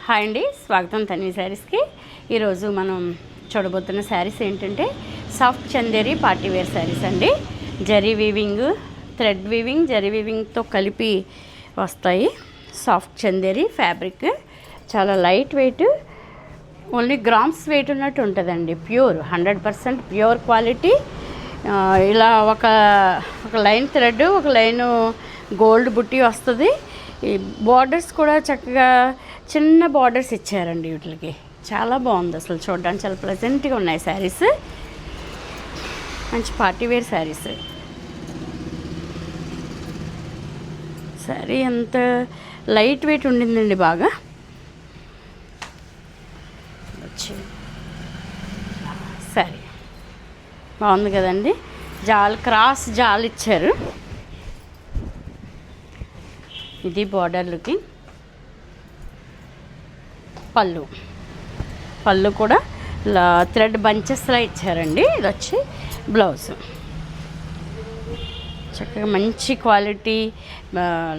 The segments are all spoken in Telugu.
హాయ్ అండి, స్వాగతం తన్వి శారీస్కి. ఈరోజు మనం చూడబోతున్న శారీస్ ఏంటంటే soft Chanderi party wear saris అండి. Zari weaving, thread weaving, zari వీవింగ్తో కలిపి వస్తాయి. సాఫ్ట్ చందేరి ఫ్యాబ్రిక్ చాలా light weight, only grams weight ఉన్నట్టు ఉంటుందండి. Pure 100% pure quality. ఇలా ఒక లైన్ థ్రెడ్, ఒక లైను గోల్డ్ బుట్టి వస్తుంది. ఈ బార్డర్స్ కూడా చక్కగా చిన్న బార్డర్స్ ఇచ్చారండి. వీటికి చాలా బాగుంది, అసలు చూడడానికి చాలా ప్లెజెంట్గా ఉన్నాయి శారీస్. మంచి పార్టీ వేర్ శారీస్. శారీ ఎంత లైట్ వెయిట్ ఉండిందండి, బాగా వచ్చి శారీ బాగుంది కదండి. క్రాస్ జాల్ ఇచ్చారు. ఇది బార్డర్ లుకింగ్. పళ్ళు కూడా థ్రెడ్ బంచెస్లా ఇచ్చారండి. ఇది వచ్చి బ్లౌజ్. చక్కగా మంచి క్వాలిటీ,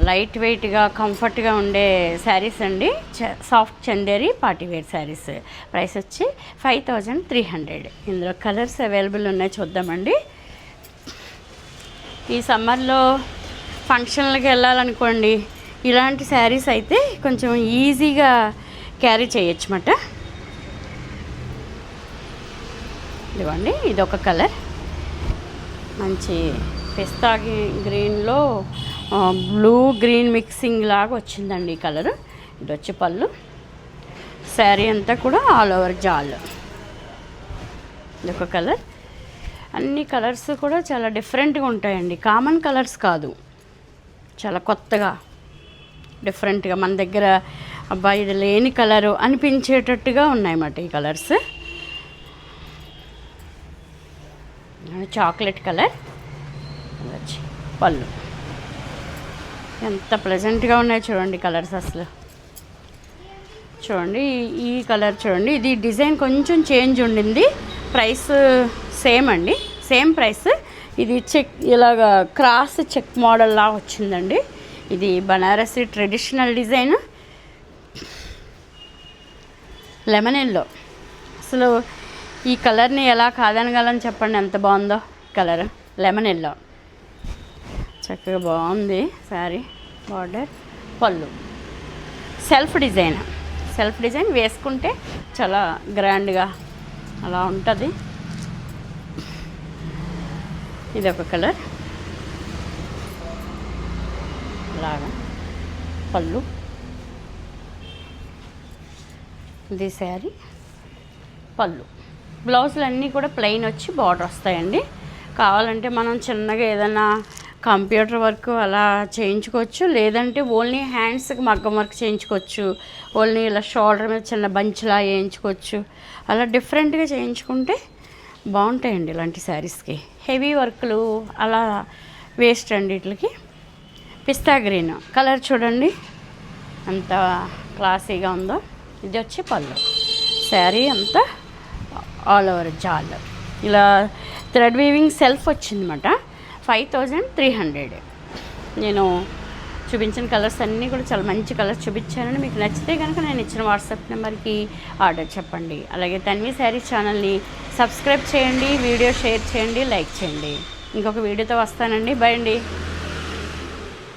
లైట్ వెయిట్గా, కంఫర్ట్గా ఉండే శారీస్ అండి. Soft Chanderi partywear saris. Price వచ్చి 5300. ఇందులో కలర్స్ అవైలబుల్ ఉన్నాయి, చూద్దామండి. ఈ సమ్మర్లో ఫంక్షన్లకి వెళ్ళాలనుకోండి, ఇలాంటి శారీస్ అయితే కొంచెం ఈజీగా క్యారీ చేయొచ్చు అన్నమాట. ఇదిగోండి, ఇదొక కలర్, మంచి పిస్తా గ్రీన్లో బ్లూ గ్రీన్ మిక్సింగ్ లాగా వచ్చిందండి ఈ కలర్. ఇది వచ్చి పళ్ళు. శారీ అంతా కూడా ఆల్ ఓవర్ జాల్. ఇదొక కలర్. అన్ని కలర్స్ కూడా చాలా డిఫరెంట్గా ఉంటాయండి, కామన్ కలర్స్ కాదు, చాలా కొత్తగా డిఫరెంట్గా. మన దగ్గర అబ్బాయి ఇది లేని కలరు అనిపించేటట్టుగా ఉన్నాయన్నమాట ఈ కలర్స్. చాక్లెట్ కలర్ వచ్చి పళ్ళు. ఎంత ప్లెజెంట్గా ఉన్నాయో చూడండి కలర్స్ అసలు. చూడండి ఈ కలర్ చూడండి. ఇది డిజైన్ కొంచెం చేంజ్ ఉండింది. ప్రైస్ సేమ్ అండి, సేమ్ ప్రైస్. ఇది చెక్, ఇలాగా క్రాస్ చెక్ మోడల్ లాగా వచ్చిందండి. ఇది Banarasi traditional design. Lemon yellow. అసలు ఈ కలర్ని ఎలా కాదనగలని చెప్పండి, ఎంత బాగుందో కలర్. లెమన్ ఎల్లో చక్కగా బాగుంది శారీ. బార్డర్, పళ్ళు, సెల్ఫ్ డిజైన్ వేసుకుంటే చాలా గ్రాండ్గా అలా ఉంటుంది. ఇది ఒక కలర్ లాగా. పళ్ళు, ఇది శారీ పళ్ళు. బ్లౌజులు అన్నీ కూడా ప్లెయిన్ వచ్చి బార్డర్ వస్తాయండి. కావాలంటే మనం చిన్నగా ఏదైనా కంప్యూటర్ వర్క్ అలా చేయించుకోవచ్చు, లేదంటే ఓన్లీ హ్యాండ్స్కి మగ్గం వర్క్ చేయించుకోవచ్చు, ఓన్లీ ఇలా షోల్డర్ మీద చిన్న బంచ్లా వేయించుకోవచ్చు. అలా డిఫరెంట్గా చేయించుకుంటే బాగుంటాయండి ఇలాంటి శారీస్కి. హెవీ వర్క్లు అలా వేస్ట్ అండి వీటికి. పిస్తా గ్రీన్ కలర్ చూడండి ఎంత క్లాసీగా ఉందో. ఇది వచ్చి పళ్ళు. శారీ అంతా ఆల్ ఓవర్ జాల్. ఇలా థ్రెడ్ వీవింగ్ సెల్ఫ్ వచ్చిందన్నమాట. 5300. నేను చూపించిన కలర్స్ అన్నీ కూడా చాలా మంచి కలర్స్ చూపించానని. మీకు నచ్చితే కనుక నేను ఇచ్చిన వాట్సాప్ నెంబర్కి ఆర్డర్ చెప్పండి. అలాగే తన్వి శారీ ఛానల్ని సబ్స్క్రైబ్ చేయండి, వీడియో షేర్ చేయండి, లైక్ చేయండి. ఇంకొక వీడియోతో వస్తానండి. బై అండి.